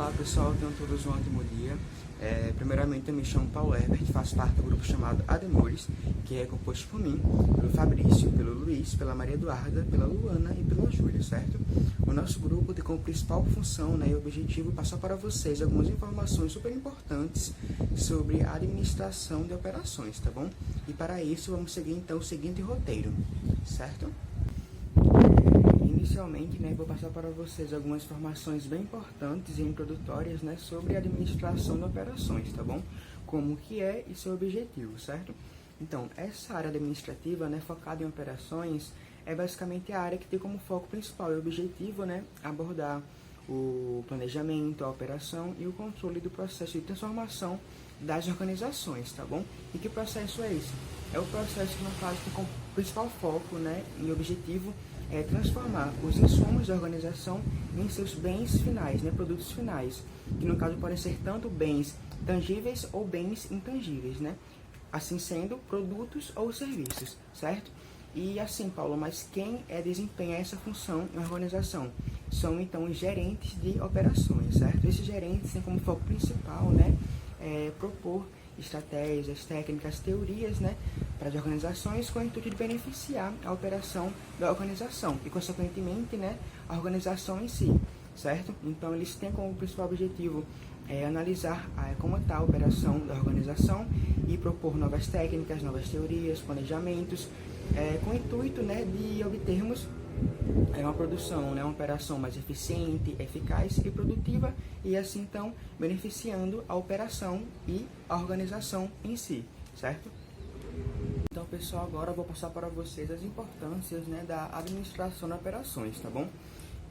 Olá pessoal, tenham todos um ótimo dia. Primeiramente eu me chamo Paulo Herbert, faço parte do grupo chamado Ademores, que é composto por mim, pelo Fabrício, pelo Luiz, pela Maria Eduarda, pela Luana e pela Júlia, certo? O nosso grupo tem como principal função e objetivo passar para vocês algumas informações super importantes sobre a administração de operações, tá bom? E para isso vamos seguir então o seguinte roteiro, certo? Inicialmente, vou passar para vocês algumas informações bem importantes e introdutórias, sobre a administração de operações, tá bom? Como que é e seu objetivo, certo? Então, essa área administrativa, focada em operações, é basicamente a área que tem como foco principal e objetivo, abordar o planejamento, a operação e o controle do processo de transformação das organizações, tá bom? E que processo é esse? É o processo que, no caso, tem como principal foco, e objetivo é transformar os insumos da organização em seus bens finais, produtos finais, que no caso podem ser tanto bens tangíveis ou bens intangíveis, assim sendo produtos ou serviços, certo? E assim, Paulo, mas quem desempenha essa função na organização? São então os gerentes de operações, certo? Esses gerentes têm como foco principal, propor estratégias, técnicas, teorias, para as organizações com o intuito de beneficiar a operação da organização e, consequentemente, a organização em si, certo? Então, eles têm como principal objetivo analisar como está a operação da organização e propor novas técnicas, novas teorias, planejamentos, com o intuito, de obtermos uma produção, uma operação mais eficiente, eficaz e produtiva e assim então beneficiando a operação e a organização em si, certo? Então pessoal, agora eu vou passar para vocês as importâncias da administração de operações, tá bom?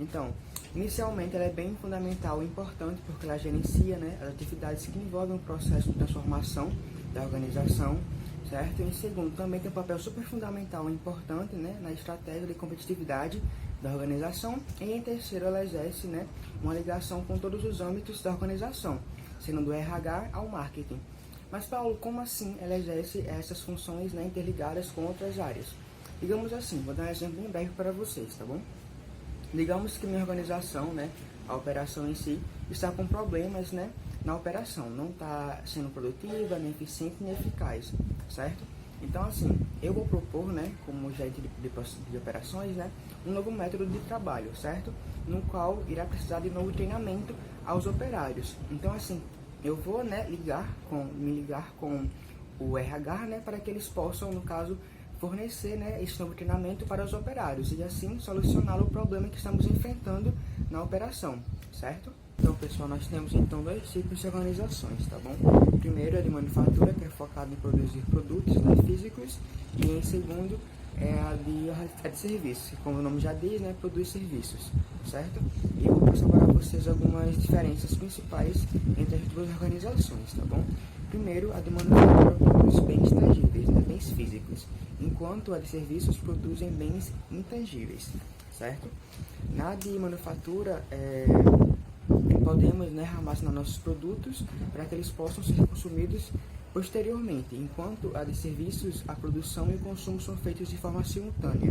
Então, inicialmente ela é bem fundamental e importante porque ela gerencia as atividades que envolvem o processo de transformação da organização, certo? Em segundo, também tem um papel super fundamental e importante na estratégia de competitividade da organização. E em terceiro, ela exerce uma ligação com todos os âmbitos da organização, sendo do RH ao marketing. Mas, Paulo, como assim ela exerce essas funções interligadas com outras áreas? Digamos assim, vou dar um exemplo bem breve para vocês, tá bom? Digamos que minha organização, a operação em si, está com problemas na operação, não está sendo produtiva, nem eficiente, nem eficaz, certo? Então, assim, eu vou propor, como gerente de operações, um novo método de trabalho, certo? No qual irá precisar de novo treinamento aos operários. Então, assim, eu vou me ligar com o RH, para que eles possam, no caso, fornecer esse novo treinamento para os operários e assim solucionar o problema que estamos enfrentando na operação, certo? Então, pessoal, nós temos então dois tipos de organizações, tá bom? Primeiro é de manufatura, que é focado em produzir produtos físicos, e em segundo é a de serviços, que, como o nome já diz, produz serviços, certo? E eu vou passar para vocês algumas diferenças principais entre as duas organizações, tá bom? Primeiro, a de manufatura produz bens tangíveis, bens físicos, enquanto a de serviços produzem bens intangíveis, certo? Na de manufatura, podemos armazenar nossos produtos para que eles possam ser consumidos posteriormente, enquanto a de serviços, a produção e o consumo são feitos de forma simultânea,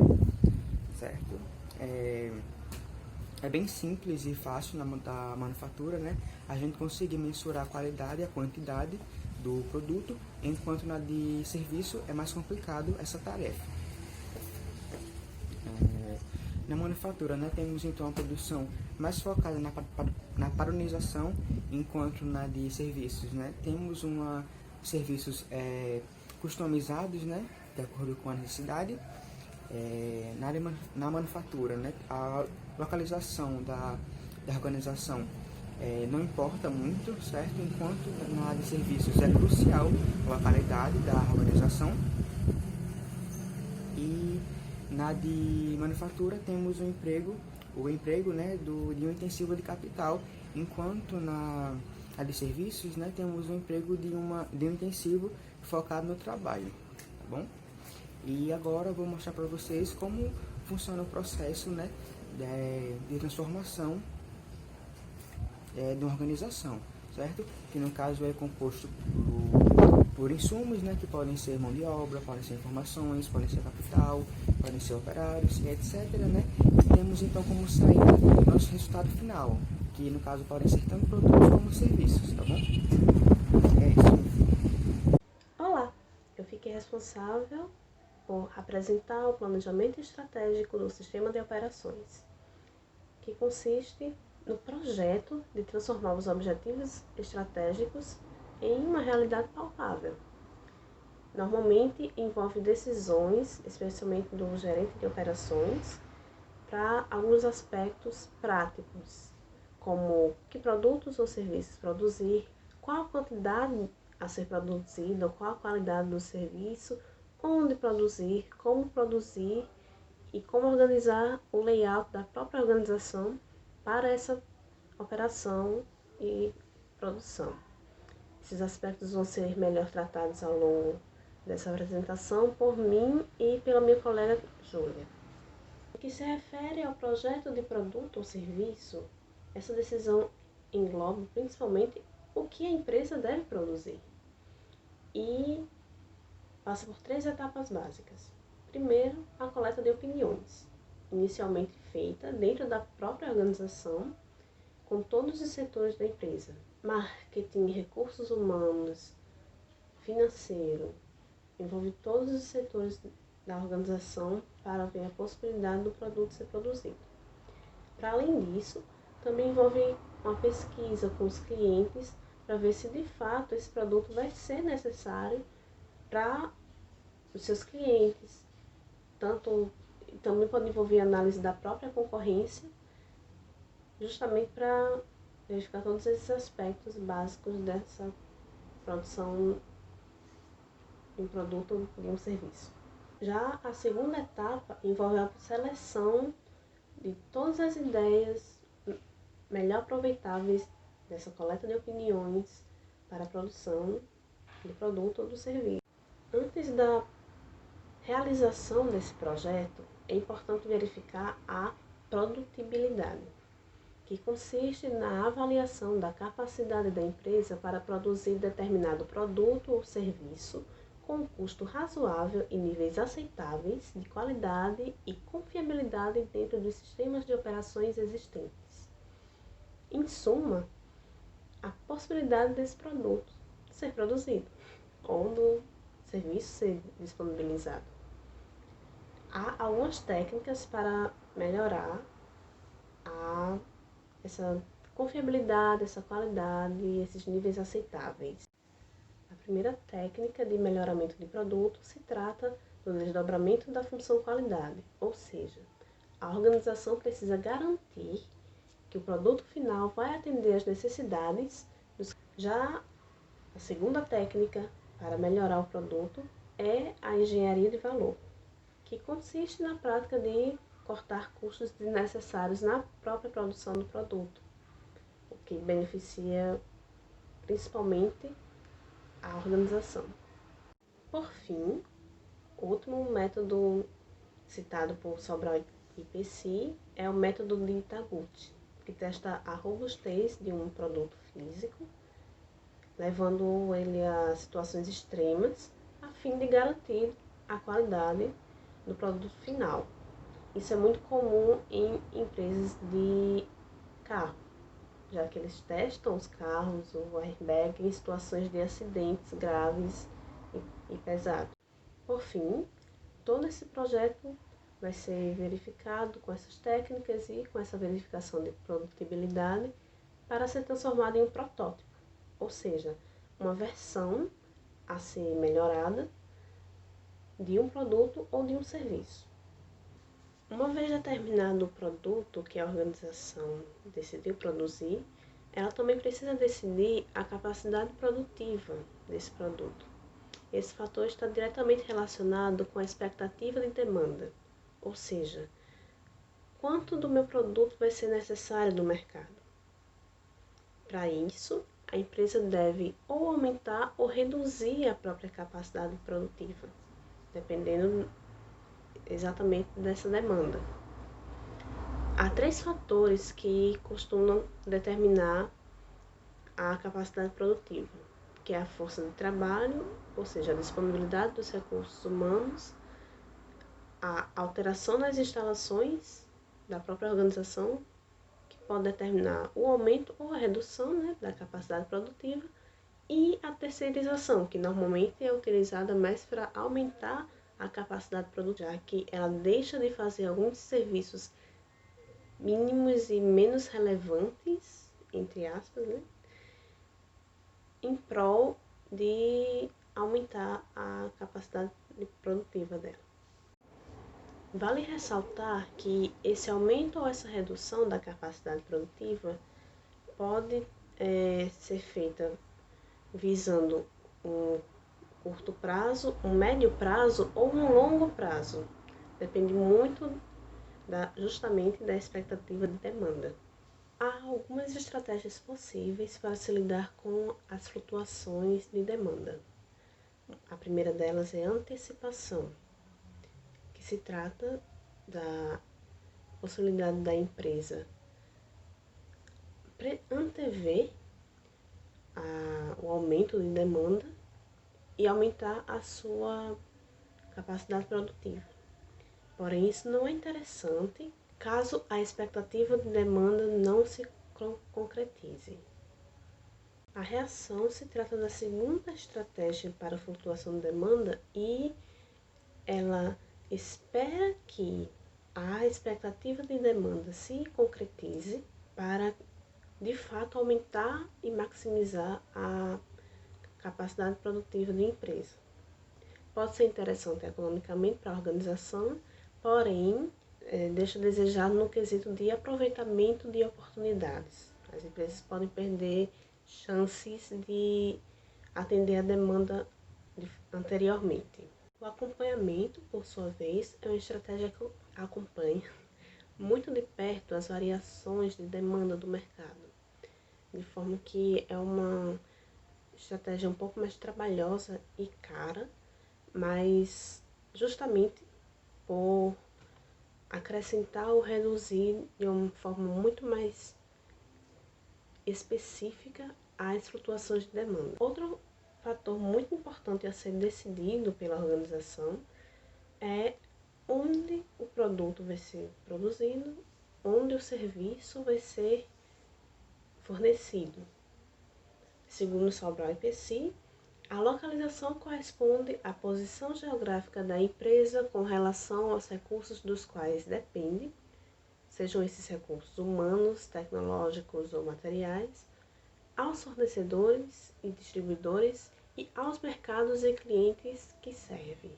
certo? É bem simples e fácil na manufatura, a gente conseguir mensurar a qualidade e a quantidade do produto, enquanto na de serviço é mais complicado essa tarefa. Na manufatura, temos então a produção mais focada na padronização, enquanto na de serviços, temos serviços customizados, de acordo com a necessidade. Na manufatura, a localização da organização não importa muito, certo? Enquanto na de serviços é crucial a localidade da organização. E na de manufatura temos o emprego de um intensivo de capital, enquanto na de serviços temos o emprego de um intensivo focado no trabalho, tá bom? E agora eu vou mostrar para vocês como funciona o processo de transformação de uma organização, certo? Que no caso é composto por insumos, que podem ser mão de obra, podem ser informações, podem ser capital, podem ser operários, etc, temos então como saída nosso resultado final, que no caso podem ser tanto produtos como serviços, tá bom? É isso. Olá, eu fiquei responsável por apresentar o planejamento estratégico do sistema de operações, que consiste no projeto de transformar os objetivos estratégicos em uma realidade palpável. Normalmente envolve decisões, especialmente do gerente de operações, para alguns aspectos práticos, como que produtos ou serviços produzir, qual a quantidade a ser produzida, qual a qualidade do serviço, onde produzir, como produzir e como organizar o layout da própria organização para essa operação e produção. Esses aspectos vão ser melhor tratados ao longo dessa apresentação por mim e pela minha colega Júlia. No que se refere ao projeto de produto ou serviço, essa decisão engloba principalmente o que a empresa deve produzir e passa por 3 etapas básicas. Primeiro, a coleta de opiniões, inicialmente feita dentro da própria organização, com todos os setores da empresa: marketing, recursos humanos, financeiro. Envolve todos os setores da organização para ver a possibilidade do produto ser produzido. Para além disso, também envolve uma pesquisa com os clientes para ver se de fato esse produto vai ser necessário para os seus clientes. Também pode envolver análise da própria concorrência, justamente para verificar todos esses aspectos básicos dessa produção de um produto ou de um serviço. Já a segunda etapa envolve a seleção de todas as ideias melhor aproveitáveis dessa coleta de opiniões para a produção do produto ou do serviço. Antes da realização desse projeto, é importante verificar a produtibilidade, que consiste na avaliação da capacidade da empresa para produzir determinado produto ou serviço com um custo razoável e níveis aceitáveis de qualidade e confiabilidade dentro dos sistemas de operações existentes. Em suma, a possibilidade desse produto ser produzido ou do serviço ser disponibilizado. Há algumas técnicas para melhorar essa confiabilidade, essa qualidade e esses níveis aceitáveis. A primeira técnica de melhoramento de produto se trata do desdobramento da função qualidade, ou seja, a organização precisa garantir que o produto final vai atender às necessidades dos. Já a segunda técnica para melhorar o produto é a engenharia de valor, que consiste na prática de cortar custos desnecessários na própria produção do produto, o que beneficia principalmente a organização. Por fim, o último método citado por Sobral e Pesci é o método de Taguchi, que testa a robustez de um produto físico, levando ele a situações extremas, a fim de garantir a qualidade do produto final. Isso é muito comum em empresas de carro, já que eles testam os carros, o airbag, em situações de acidentes graves e pesados. Por fim, todo esse projeto vai ser verificado com essas técnicas e com essa verificação de produtibilidade para ser transformado em um protótipo, ou seja, uma versão a ser melhorada de um produto ou de um serviço. Uma vez determinado o produto que a organização decidiu produzir, ela também precisa decidir a capacidade produtiva desse produto. Esse fator está diretamente relacionado com a expectativa de demanda, ou seja, quanto do meu produto vai ser necessário no mercado. Para isso, a empresa deve ou aumentar ou reduzir a própria capacidade produtiva, dependendo exatamente dessa demanda. Há 3 fatores que costumam determinar a capacidade produtiva, que é a força de trabalho, ou seja, a disponibilidade dos recursos humanos, a alteração nas instalações da própria organização, que pode determinar o aumento ou a redução, né, da capacidade produtiva, e a terceirização, que normalmente é utilizada mais para aumentar a capacidade produtiva, já que ela deixa de fazer alguns serviços mínimos e menos relevantes, entre aspas, né, em prol de aumentar a capacidade produtiva dela. Vale ressaltar que esse aumento ou essa redução da capacidade produtiva pode ser feita visando um curto prazo, um médio prazo ou um longo prazo. Depende muito justamente da expectativa de demanda. Há algumas estratégias possíveis para se lidar com as flutuações de demanda. A primeira delas é a antecipação, que se trata da possibilidade da empresa antever o aumento de demanda e aumentar a sua capacidade produtiva. Porém, isso não é interessante caso a expectativa de demanda não se concretize. A reação se trata da segunda estratégia para a flutuação de demanda e ela espera que a expectativa de demanda se concretize para, de fato, aumentar e maximizar a capacidade produtiva da empresa. Pode ser interessante economicamente para a organização, porém, deixa a desejar no quesito de aproveitamento de oportunidades. As empresas podem perder chances de atender a demanda anteriormente. O acompanhamento, por sua vez, é uma estratégia que acompanha muito de perto as variações de demanda do mercado, de forma que é uma estratégia um pouco mais trabalhosa e cara, mas justamente por acrescentar ou reduzir de uma forma muito mais específica as flutuações de demanda. Outro fator muito importante a ser decidido pela organização é onde o produto vai ser produzido, onde o serviço vai ser fornecido. Segundo o Sobral IPC, a localização corresponde à posição geográfica da empresa com relação aos recursos dos quais depende, sejam esses recursos humanos, tecnológicos ou materiais, aos fornecedores e distribuidores e aos mercados e clientes que serve.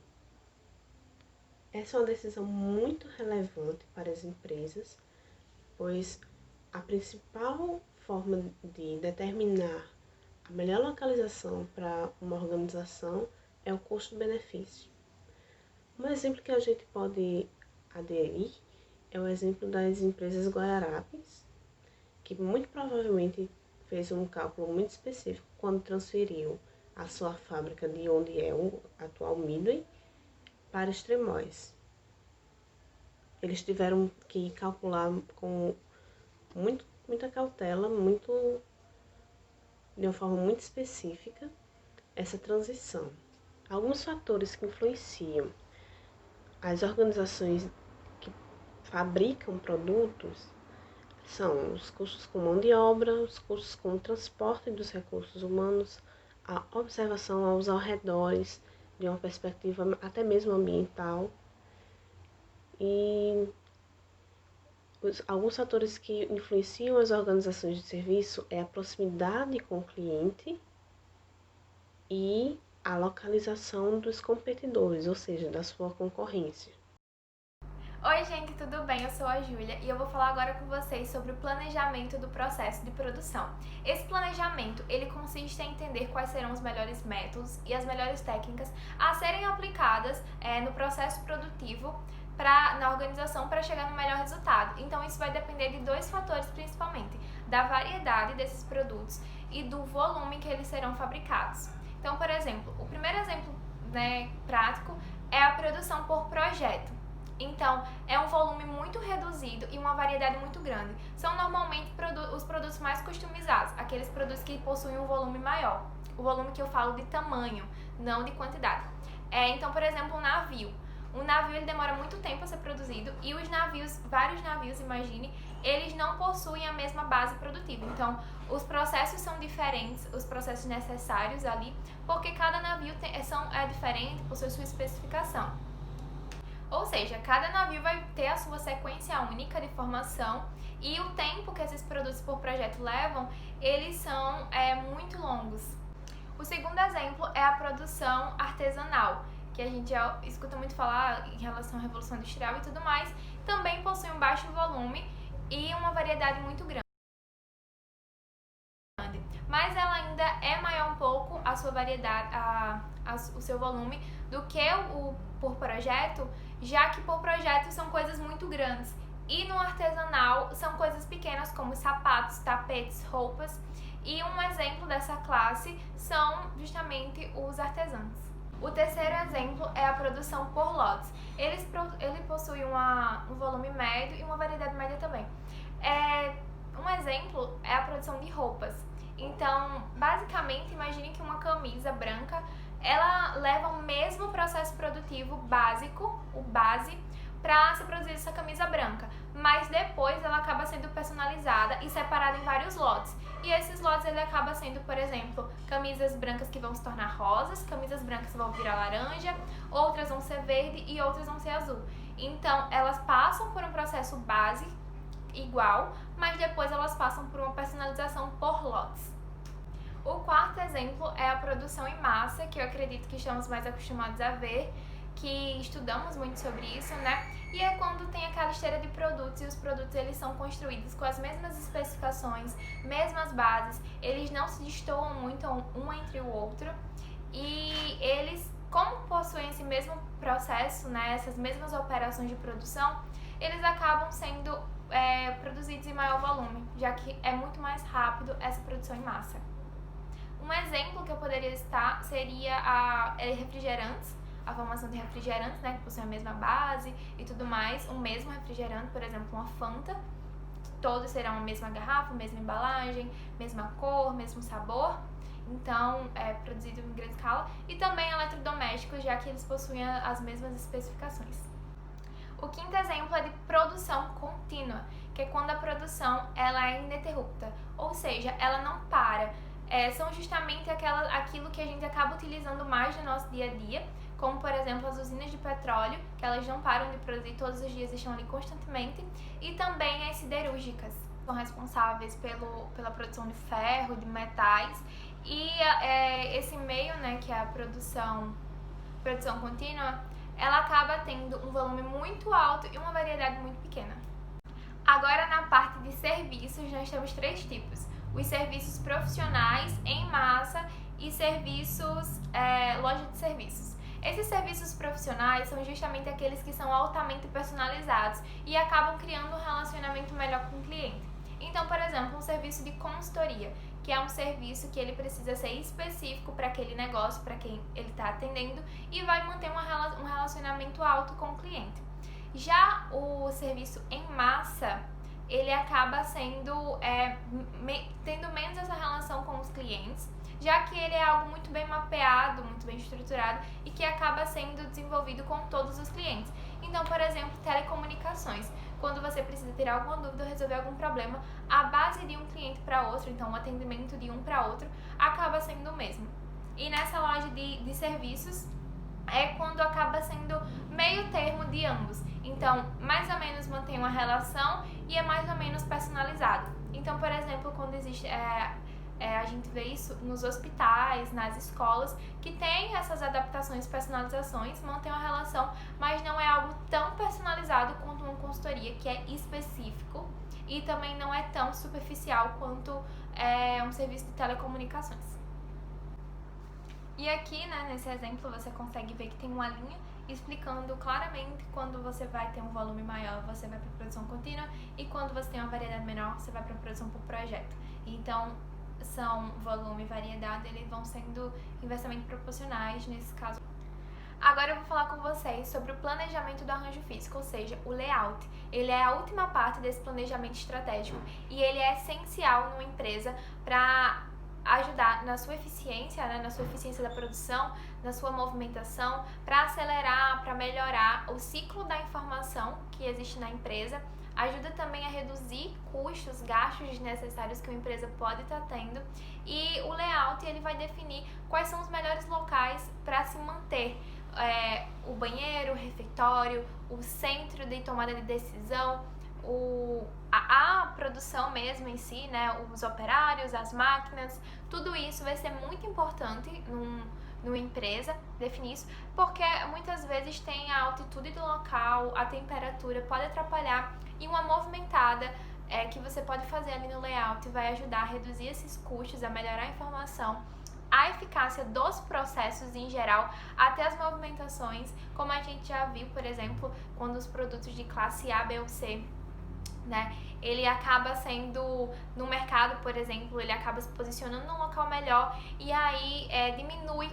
Essa é uma decisão muito relevante para as empresas, pois a principal forma de determinar a melhor localização para uma organização é o custo-benefício. Um exemplo que a gente pode aderir é o exemplo das empresas Guararapes, que muito provavelmente fez um cálculo muito específico quando transferiu a sua fábrica de onde é o atual Midway para Extremóis. Eles tiveram que calcular com muita cautela, de uma forma muito específica, essa transição. Alguns fatores que influenciam as organizações que fabricam produtos são os custos com mão de obra, os custos com o transporte dos recursos humanos, a observação aos arredores de uma perspectiva até mesmo ambiental e alguns fatores que influenciam as organizações de serviço é a proximidade com o cliente e a localização dos competidores, ou seja, da sua concorrência. Oi gente, tudo bem? Eu sou a Júlia e eu vou falar agora com vocês sobre o planejamento do processo de produção. Esse planejamento, ele consiste em entender quais serão os melhores métodos e as melhores técnicas a serem aplicadas no processo produtivo na organização para chegar no melhor resultado. Então isso vai depender de dois fatores principalmente, da variedade desses produtos e do volume que eles serão fabricados. Então, por exemplo, o primeiro exemplo prático é a produção por projeto. Então, é um volume muito reduzido e uma variedade muito grande. São normalmente os produtos mais customizados, aqueles produtos que possuem um volume maior. O volume que eu falo de tamanho, não de quantidade. Então, por exemplo, um navio. Um navio ele demora muito tempo a ser produzido e os navios, vários navios, imagine, eles não possuem a mesma base produtiva. Então, os processos são diferentes, os processos necessários ali, porque cada navio é diferente, possui sua especificação. Ou seja, cada navio vai ter a sua sequência única de formação e o tempo que esses produtos por projeto levam, eles são muito longos. O segundo exemplo é a produção artesanal, que a gente já escuta muito falar em relação à Revolução Industrial e tudo mais. Também possui um baixo volume e uma variedade muito grande. Mas ela ainda é maior um pouco a sua variedade, o seu volume, do que o por projeto, já que por projeto são coisas muito grandes. E no artesanal são coisas pequenas como sapatos, tapetes, roupas. E um exemplo dessa classe são justamente os artesãos. O terceiro exemplo é a produção por lotes. Ele possui um volume médio e uma variedade média também. Um exemplo é a produção de roupas. Então, basicamente, imagine que uma camisa branca, ela leva o mesmo processo produtivo básico, o base, para se produzir essa camisa branca, mas depois ela acaba sendo personalizada e separada em vários lotes. E esses lotes ele acaba sendo, por exemplo, camisas brancas que vão se tornar rosas, camisas brancas que vão virar laranja, outras vão ser verde e outras vão ser azul. Então, elas passam por um processo base igual, mas depois elas passam por uma personalização por lotes. O quarto exemplo é a produção em massa, que eu acredito que estamos mais acostumados a ver, que estudamos muito sobre isso, né? E é quando tem aquela esteira de produtos e os produtos eles são construídos com as mesmas especificações, mesmas bases, eles não se destoam muito um entre o outro e eles, como possuem esse mesmo processo, né, essas mesmas operações de produção, eles acabam sendo produzidos em maior volume, já que é muito mais rápido essa produção em massa. Um exemplo que eu poderia citar seria refrigerantes, a formação de refrigerantes, né, que possuem a mesma base e tudo mais, um mesmo refrigerante, por exemplo, uma Fanta, todos serão a mesma garrafa, mesma embalagem, mesma cor, mesmo sabor, então é produzido em grande escala, e também eletrodomésticos, já que eles possuem as mesmas especificações. O quinto exemplo é de produção contínua, que é quando a produção ela é ininterrupta, ou seja, ela não para. São justamente aquilo que a gente acaba utilizando mais no nosso dia a dia, como por exemplo as usinas de petróleo, que elas não param de produzir, todos os dias estão ali constantemente, e também as siderúrgicas, são responsáveis pela produção de ferro, de metais, e esse meio, né, que é a produção contínua, ela acaba tendo um volume muito alto e uma variedade muito pequena. Agora, na parte de serviços, nós temos 3 tipos. Os serviços profissionais, em massa, e serviços, loja de serviços. Esses serviços profissionais são justamente aqueles que são altamente personalizados e acabam criando um relacionamento melhor com o cliente. Então, por exemplo, um serviço de consultoria, que é um serviço que ele precisa ser específico para aquele negócio, para quem ele está atendendo, e vai manter um relacionamento alto com o cliente. Já o serviço em massa, ele acaba sendo, tendo menos essa relação com os clientes, já que ele é algo muito bem mapeado, muito bem estruturado e que acaba sendo desenvolvido com todos os clientes. Então, por exemplo, telecomunicações. Quando você precisa ter alguma dúvida ou resolver algum problema, a base de um cliente para outro, então o atendimento de um para outro, acaba sendo o mesmo. E nessa loja de serviços, é quando acaba sendo meio termo de ambos. Então, mais ou menos mantém uma relação e é mais ou menos personalizado. Então, por exemplo, quando existe... a gente vê isso nos hospitais, nas escolas, que tem essas adaptações, personalizações, mantém uma relação, mas não é algo tão personalizado quanto uma consultoria, que é específico, e também não é tão superficial quanto um serviço de telecomunicações. E aqui, né, nesse exemplo, você consegue ver que tem uma linha explicando claramente quando você vai ter um volume maior, você vai para produção contínua, e quando você tem uma variedade menor, você vai para produção por projeto. Então, são volume e variedade, eles vão sendo inversamente proporcionais nesse caso. Agora eu vou falar com vocês sobre o planejamento do arranjo físico, ou seja, o layout. Ele é a última parte desse planejamento estratégico e ele é essencial numa empresa para ajudar na sua eficiência, né, na sua eficiência da produção, na sua movimentação, para acelerar, para melhorar o ciclo da informação que existe na empresa. Ajuda também a reduzir custos, gastos desnecessários que uma empresa pode estar tendo. E o layout ele vai definir quais são os melhores locais para se manter. O banheiro, o refeitório, o centro de tomada de decisão, a produção mesmo em si, né, os operários, as máquinas, tudo isso vai ser muito importante numa empresa, definir isso, porque muitas vezes tem a altitude do local, a temperatura pode atrapalhar, e uma movimentada que você pode fazer ali no layout vai ajudar a reduzir esses custos, a melhorar a informação, a eficácia dos processos em geral, até as movimentações, como a gente já viu, por exemplo, quando os produtos de classe A, B ou C, né, ele acaba sendo, no mercado, por exemplo, ele acaba se posicionando num local melhor, e aí diminui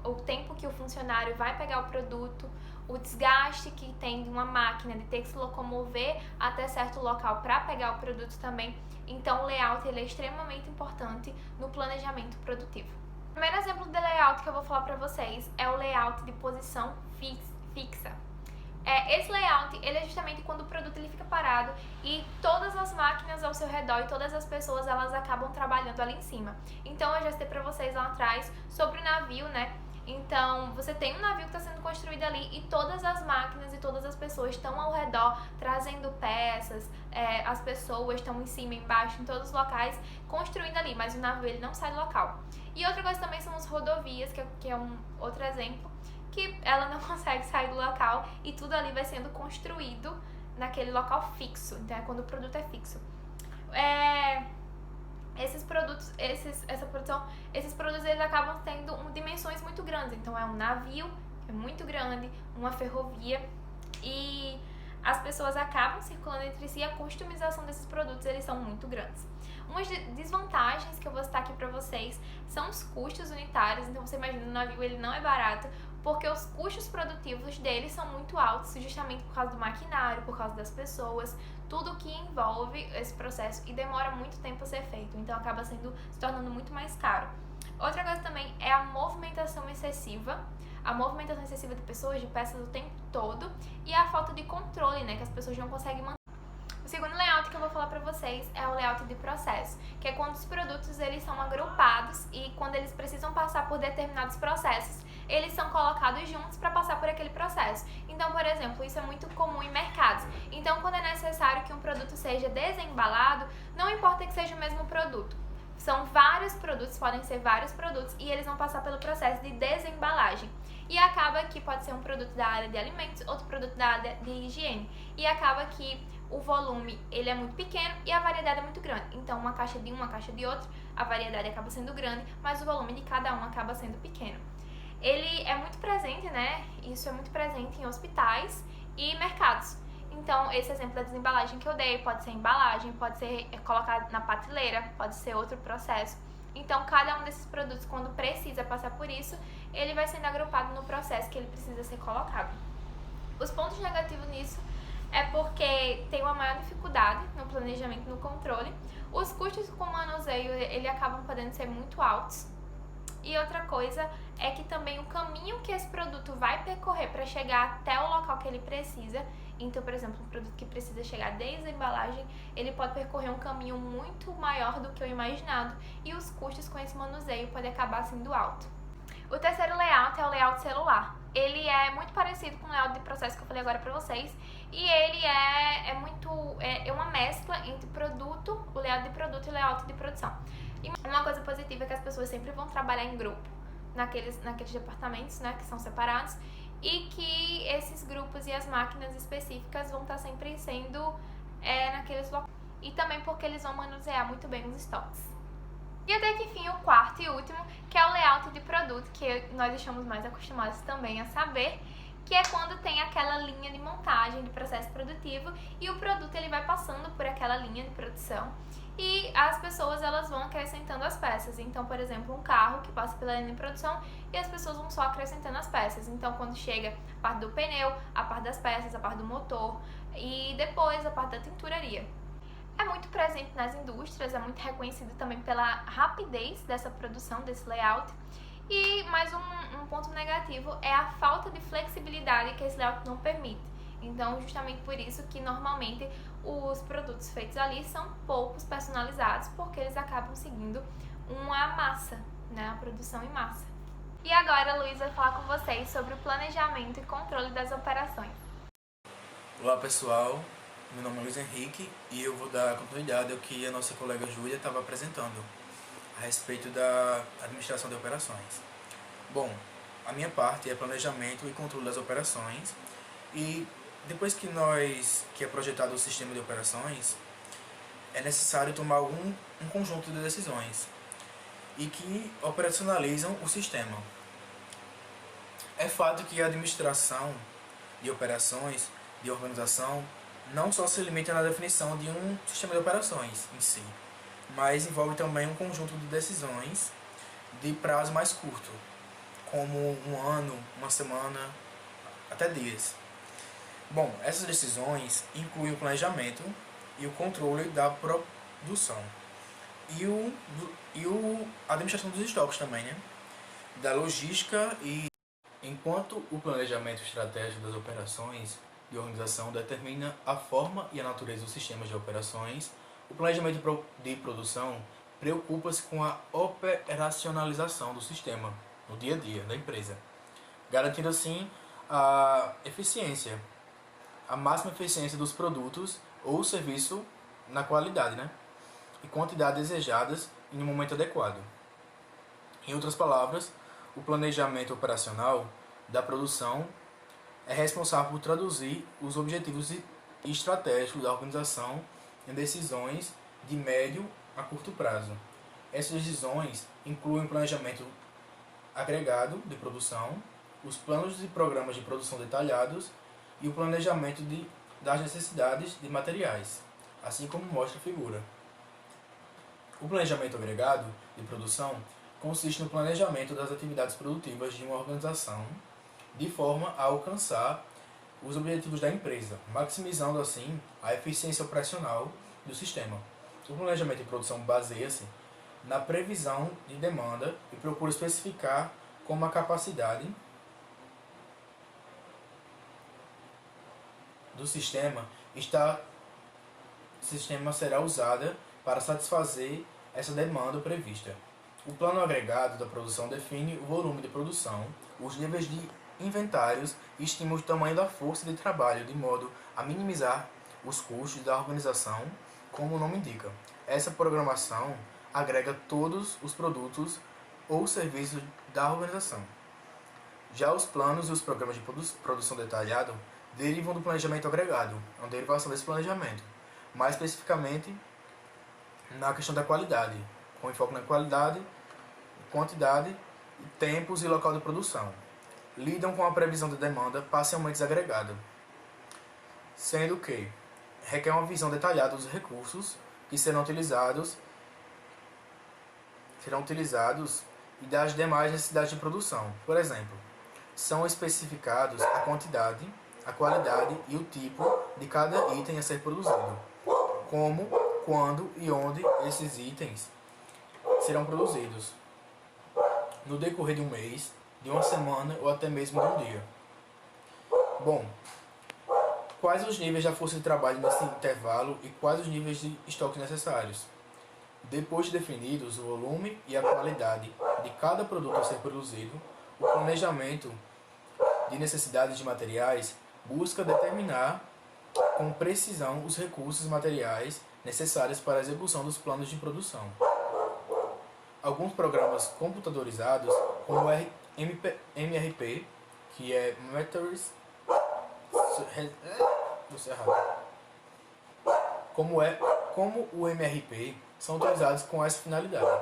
o tempo que o funcionário vai pegar o produto, o desgaste que tem de uma máquina de ter que se locomover até certo local para pegar o produto também. Então o layout ele é extremamente importante no planejamento produtivo. O primeiro exemplo de layout que eu vou falar para vocês é o layout de posição fixa. Esse layout ele é justamente quando o produto ele fica parado e todas as máquinas ao seu redor e todas as pessoas elas acabam trabalhando ali em cima. Então eu já citei para vocês lá atrás sobre o navio, né? Então você tem um navio que está sendo construído ali e todas as máquinas e todas as pessoas estão ao redor trazendo peças, as pessoas estão em cima, embaixo, em todos os locais construindo ali, mas o navio ele não sai do local. E outra coisa também são as rodovias, que é um outro exemplo, que ela não consegue sair do local e tudo ali vai sendo construído naquele local fixo, então é quando o produto é fixo. Esses produtos, esses produtos eles acabam tendo dimensões muito grandes, então é um navio, que é muito grande, uma ferrovia, e as pessoas acabam circulando entre si e a customização desses produtos eles são muito grandes. Umas desvantagens que eu vou citar aqui para vocês são os custos unitários, então você imagina, o navio ele não é barato, porque os custos produtivos dele são muito altos, justamente por causa do maquinário, por causa das pessoas, tudo que envolve esse processo e demora muito tempo a ser feito, então acaba se tornando muito mais caro. Outra coisa também é a movimentação excessiva de pessoas, de peças o tempo todo, e a falta de controle, né, que as pessoas não conseguem manter. O segundo layout que eu vou falar para vocês é o layout de processo, que é quando os produtos eles são agrupados e quando eles precisam passar por determinados processos, eles são colocados juntos para passar por aquele processo. Então, por exemplo, isso é muito comum em mercados. Então, quando é necessário que um produto seja desembalado, não importa que seja o mesmo produto. São vários produtos, podem ser vários produtos, e eles vão passar pelo processo de desembalagem. E acaba que pode ser um produto da área de alimentos, outro produto da área de higiene. E acaba que o volume ele é muito pequeno e a variedade é muito grande. Então, uma caixa de um, uma caixa de outro, a variedade acaba sendo grande, mas o volume de cada um acaba sendo pequeno. Ele é muito presente, né? Isso é muito presente em hospitais e mercados. Então, esse exemplo da desembalagem que eu dei pode ser embalagem, pode ser colocado na prateleira, pode ser outro processo. Então, cada um desses produtos, quando precisa passar por isso, ele vai sendo agrupado no processo que ele precisa ser colocado. Os pontos negativos nisso é porque tem uma maior dificuldade no planejamento, no controle. Os custos com o manuseio, ele acabam podendo ser muito altos. E outra coisa é que também o caminho que esse produto vai percorrer para chegar até o local que ele precisa, então, por exemplo, um produto que precisa chegar desde a embalagem, ele pode percorrer um caminho muito maior do que o imaginado e os custos com esse manuseio podem acabar sendo alto. O terceiro layout é o layout celular. Ele é muito parecido com o layout de processo que eu falei agora para vocês e ele é uma mescla entre produto, o layout de produto e o layout de produção. E uma coisa positiva é que as pessoas sempre vão trabalhar em grupo naqueles departamentos, né, que são separados, e que esses grupos e as máquinas específicas vão estar sempre sendo naqueles locais. E também porque eles vão manusear muito bem os estoques. E até que enfim, o quarto e último, que é o layout de produto, que nós estamos mais acostumados também a saber, que é quando tem aquela linha de montagem de processo produtivo e o produto ele vai passando por aquela linha de produção e as pessoas elas vão acrescentando as peças. Então, por exemplo, um carro que passa pela linha de produção e as pessoas vão só acrescentando as peças. Então, quando chega a parte do pneu, a parte das peças, a parte do motor e depois a parte da tinturaria. É muito presente nas indústrias, é muito reconhecido também pela rapidez dessa produção, desse layout. E mais um ponto negativo é a falta de flexibilidade que esse layout não permite. Então, justamente por isso que normalmente os produtos feitos ali são poucos personalizados, porque eles acabam seguindo uma massa, né, a produção em massa. E agora a Luiz vai falar com vocês sobre o planejamento e controle das operações. Olá pessoal, meu nome é Luiz Henrique e eu vou dar continuidade ao que a nossa colega Júlia estava apresentando a respeito da administração de operações. Bom, a minha parte é planejamento e controle das operações, e depois que é projetado o sistema de operações, é necessário tomar um conjunto de decisões e que operacionalizam o sistema. É fato que a administração de operações, de organização, não só se limita na definição de um sistema de operações em si, mas envolve também um conjunto de decisões de prazo mais curto, como um ano, uma semana, até dias. Bom, essas decisões incluem o planejamento e o controle da produção e a administração dos estoques também, né? Da logística. E enquanto o planejamento estratégico das operações de organização determina a forma e a natureza dos sistemas de operações, o planejamento de produção preocupa-se com a operacionalização do sistema no dia a dia da empresa, garantindo assim a eficiência, a máxima eficiência dos produtos ou serviço na qualidade, né? E quantidade desejadas em um momento adequado. Em outras palavras, o planejamento operacional da produção é responsável por traduzir os objetivos estratégicos da organização em decisões de médio a curto prazo. Essas decisões incluem o planejamento agregado de produção, os planos e programas de produção detalhados e o planejamento das necessidades de materiais, assim como mostra a figura. O planejamento agregado de produção consiste no planejamento das atividades produtivas de uma organização de forma a alcançar os objetivos da empresa, maximizando assim a eficiência operacional do sistema. O planejamento de produção baseia-se na previsão de demanda e procura especificar como a capacidade do sistema será usada para satisfazer essa demanda prevista. O plano agregado da produção define o volume de produção, os níveis de inventários e estima o tamanho da força de trabalho de modo a minimizar os custos da organização, como o nome indica. Essa programação agrega todos os produtos ou serviços da organização. Já os planos e os programas de produção detalhado derivam do planejamento agregado, uma derivação desse planejamento, mais especificamente na questão da qualidade, com enfoque na qualidade, quantidade, tempos e local de produção. Lidam com a previsão de demanda parcialmente desagregada, sendo que requer uma visão detalhada dos recursos que serão utilizados e das demais necessidades de produção. Por exemplo, são especificados a quantidade, a qualidade e o tipo de cada item a ser produzido, como, quando e onde esses itens serão produzidos, no decorrer de um mês, de uma semana ou até mesmo de um dia. Bom, quais os níveis da força de trabalho nesse intervalo e quais os níveis de estoque necessários? Depois de definidos o volume e a qualidade de cada produto a ser produzido, o planejamento de necessidades de materiais busca determinar com precisão os recursos materiais necessários para a execução dos planos de produção. Alguns programas computadorizados, como o MRP, que é Materials como o MRP, são utilizados com essa finalidade.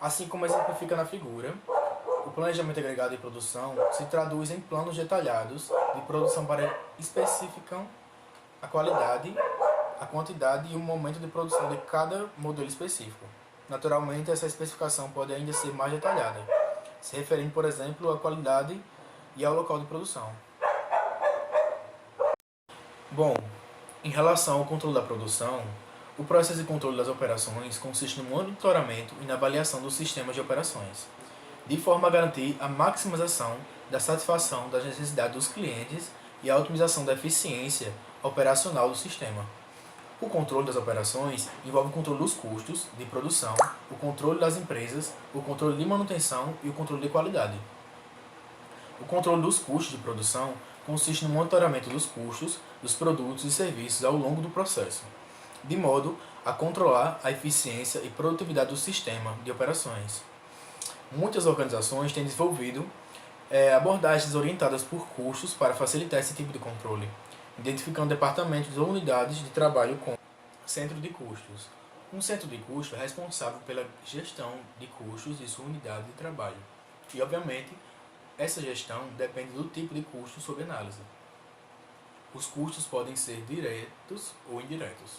Assim como exemplifica na figura, o planejamento agregado de produção se traduz em planos detalhados de produção para especificar a qualidade, a quantidade e o momento de produção de cada modelo específico. Naturalmente, essa especificação pode ainda ser mais detalhada, se referindo, por exemplo, à qualidade e ao local de produção. Bom, Em relação ao controle da produção, o processo de controle das operações consiste no monitoramento e na avaliação dos sistemas de operações, de forma a garantir a maximização da satisfação das necessidades dos clientes e a otimização da eficiência operacional do sistema. O controle das operações envolve o controle dos custos de produção, o controle das empresas, o controle de manutenção e o controle de qualidade. O controle dos custos de produção consiste no monitoramento dos custos dos produtos e serviços ao longo do processo, de modo a controlar a eficiência e produtividade do sistema de operações. Muitas organizações têm desenvolvido abordagens orientadas por custos para facilitar esse tipo de controle, identificando departamentos ou unidades de trabalho como centro de custos. Um centro de custo é responsável pela gestão de custos de sua unidade de trabalho. E, obviamente, essa gestão depende do tipo de custo sob análise. Os custos podem ser diretos ou indiretos.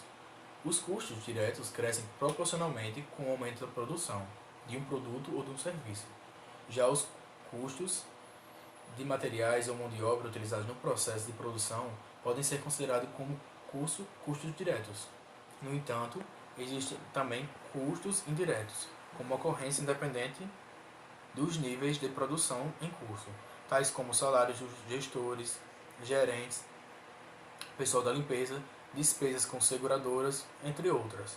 Os custos diretos crescem proporcionalmente com o aumento da produção de um produto ou de um serviço. Já os custos de materiais ou mão de obra utilizados no processo de produção podem ser considerados como custos diretos. No entanto, existem também custos indiretos, como ocorrência independente dos níveis de produção em curso, tais como salários dos gestores, gerentes, pessoal da limpeza, despesas com seguradoras, entre outras.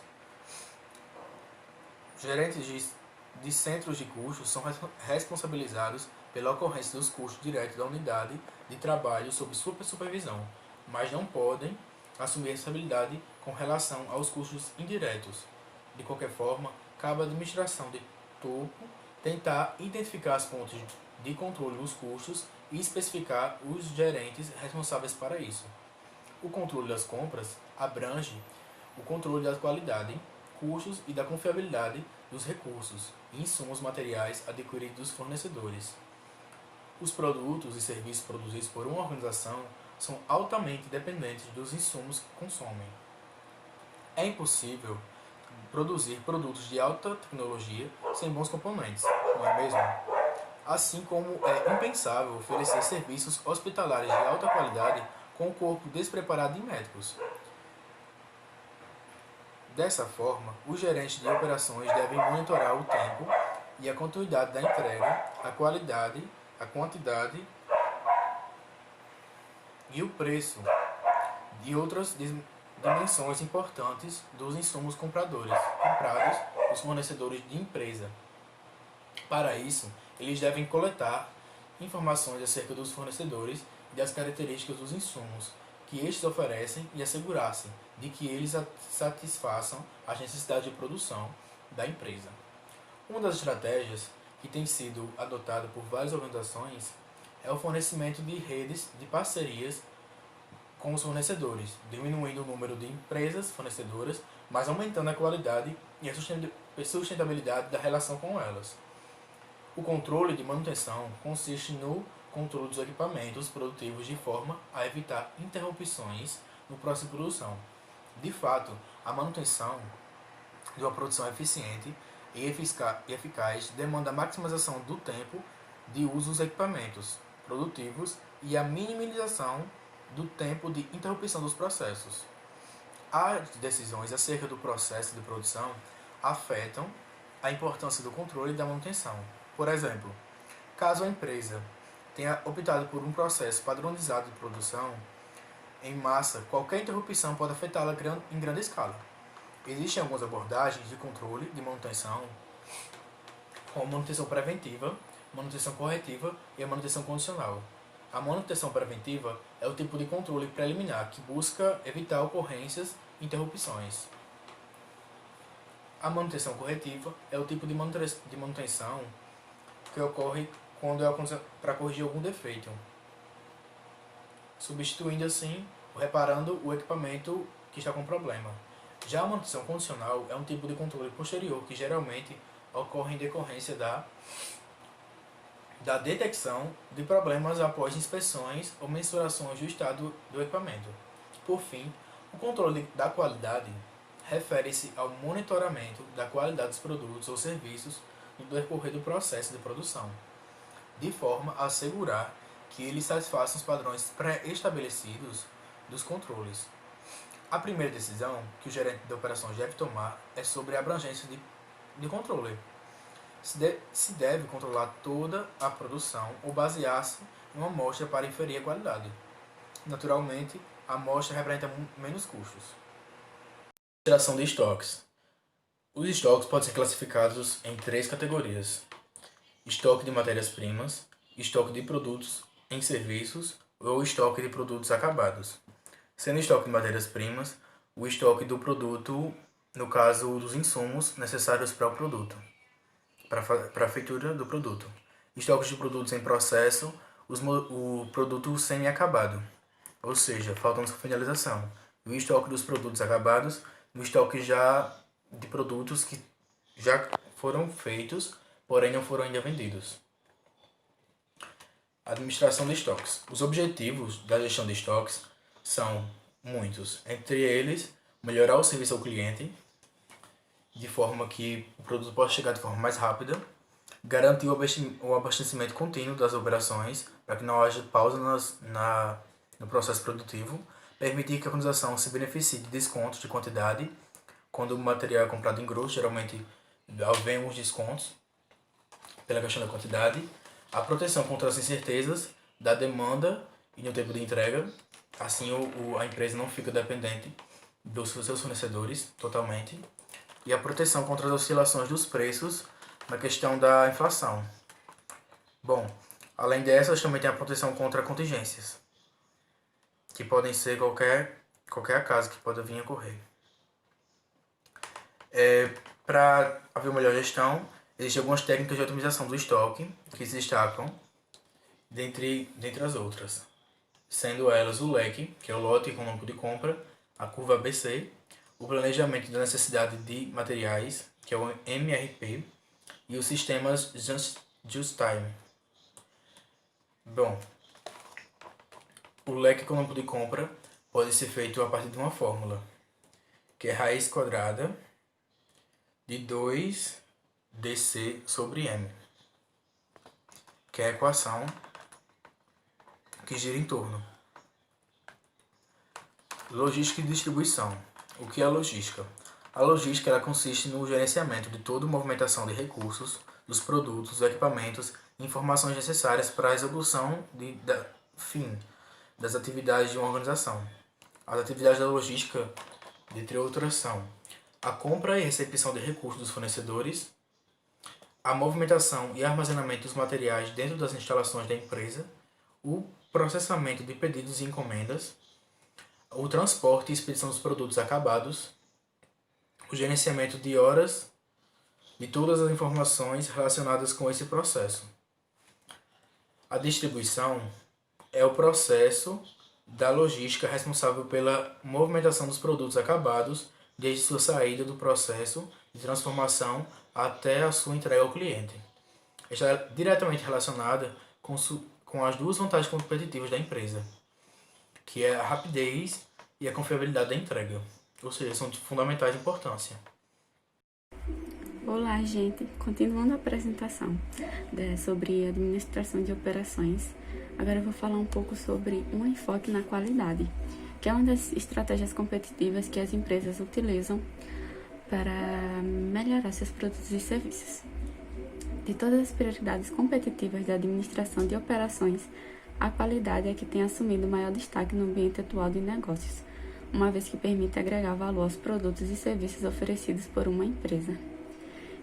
Gerentes de centros de custos são responsabilizados pela ocorrência dos custos diretos da unidade de trabalho sob sua supervisão, mas não podem assumir responsabilidade com relação aos custos indiretos. De qualquer forma, cabe à administração de topo tentar identificar as fontes de controle dos custos e especificar os gerentes responsáveis para isso. O controle das compras abrange o controle da qualidade, custos e da confiabilidade dos recursos e insumos materiais adquiridos dos fornecedores. Os produtos e serviços produzidos por uma organização são altamente dependentes dos insumos que consomem. É impossível produzir produtos de alta tecnologia sem bons componentes, não é mesmo? Assim como é impensável oferecer serviços hospitalares de alta qualidade com o corpo despreparado de médicos. Dessa forma, os gerentes de operações devem monitorar o tempo e a continuidade da entrega, a qualidade, a quantidade e o preço de outras dimensões importantes dos insumos comprados dos fornecedores de empresa. Para isso, eles devem coletar informações acerca dos fornecedores e das características dos insumos que estes oferecem e assegurar-se de que eles satisfaçam as necessidades de produção da empresa. Uma das estratégias que tem sido adotada por várias organizações é o fornecimento de redes de parcerias com os fornecedores, diminuindo o número de empresas fornecedoras, mas aumentando a qualidade e a sustentabilidade da relação com elas. O controle de manutenção consiste no controle dos equipamentos produtivos de forma a evitar interrupções no processo de produção. De fato, a manutenção de uma produção eficiente e eficaz demanda a maximização do tempo de uso dos equipamentos produtivos e a minimização do tempo de interrupção dos processos. As decisões acerca do processo de produção afetam a importância do controle e da manutenção. Por exemplo, caso a empresa tenha optado por um processo padronizado de produção em massa, qualquer interrupção pode afetá-la em grande escala. Existem algumas abordagens de controle de manutenção, como manutenção preventiva, manutenção corretiva e a manutenção condicional. A manutenção preventiva é o tipo de controle preliminar que busca evitar ocorrências e interrupções. A manutenção corretiva é o tipo de manutenção que ocorre quando é para corrigir algum defeito, substituindo assim, reparando o equipamento que está com problema. Já a manutenção condicional é um tipo de controle posterior que geralmente ocorre em decorrência da detecção de problemas após inspeções ou mensurações do estado do equipamento. Por fim, o controle da qualidade refere-se ao monitoramento da qualidade dos produtos ou serviços no decorrer do processo de produção, de forma a assegurar que eles satisfaçam os padrões pré-estabelecidos dos controles. A primeira decisão que o gerente de operações deve tomar é sobre a abrangência de controle. Se deve controlar toda a produção ou basear-se em uma amostra para inferir a qualidade. Naturalmente, a amostra representa menos custos. Administração de estoques. Os estoques podem ser classificados em 3 categorias: estoque de matérias-primas, estoque de produtos em serviços ou estoque de produtos acabados. Sendo estoque de matérias-primas, o estoque do produto, no caso dos insumos necessários para o produto, para a feitura do produto. Estoques de produtos em processo, o produto semi-acabado, ou seja, faltando sua finalização. E o estoque dos produtos acabados, o estoque já de produtos que já foram feitos, porém não foram ainda vendidos. Administração de estoques. Os objetivos da gestão de estoques são muitos. Entre eles, melhorar o serviço ao cliente, de forma que o produto possa chegar de forma mais rápida, garantir o abastecimento contínuo das operações, para que não haja pausa no processo produtivo, permitir que a organização se beneficie de descontos de quantidade, quando o material é comprado em grosso, geralmente vem uns descontos pela questão da quantidade, a proteção contra as incertezas da demanda e no tempo de entrega, assim a empresa não fica dependente dos seus fornecedores totalmente, e a proteção contra as oscilações dos preços na questão da inflação. Bom, além dessas, também tem a proteção contra contingências, que podem ser qualquer acaso que pode vir a ocorrer. Para haver melhor gestão, existem algumas técnicas de otimização do estoque que se destacam dentre as outras, sendo elas o leque, que é o lote econômico de compra, a curva ABC, o planejamento da necessidade de materiais, que é o MRP, e os sistemas Just Time. Bom, o leque econômico de compra pode ser feito a partir de uma fórmula, que é raiz quadrada de 2DC sobre M, que é a equação que gira em torno. Logística e distribuição. O que é a logística? A logística ela consiste no gerenciamento de toda a movimentação de recursos, dos produtos, dos equipamentos e informações necessárias para a execução das atividades de uma organização. As atividades da logística, dentre outras, são a compra e recepção de recursos dos fornecedores, a movimentação e armazenamento dos materiais dentro das instalações da empresa, o processamento de pedidos e encomendas, o transporte e expedição dos produtos acabados, o gerenciamento de horas e todas as informações relacionadas com esse processo. A distribuição é o processo da logística responsável pela movimentação dos produtos acabados desde sua saída do processo de transformação até a sua entrega ao cliente. Está diretamente relacionada com as duas vantagens competitivas da empresa, que é a rapidez e a confiabilidade da entrega, ou seja, são de fundamentais importância. Olá, gente! Continuando a apresentação sobre administração de operações, agora eu vou falar um pouco sobre um enfoque na qualidade, que é uma das estratégias competitivas que as empresas utilizam para melhorar seus produtos e serviços. De todas as prioridades competitivas da administração de operações, a qualidade é que tem assumido maior destaque no ambiente atual de negócios, uma vez que permite agregar valor aos produtos e serviços oferecidos por uma empresa.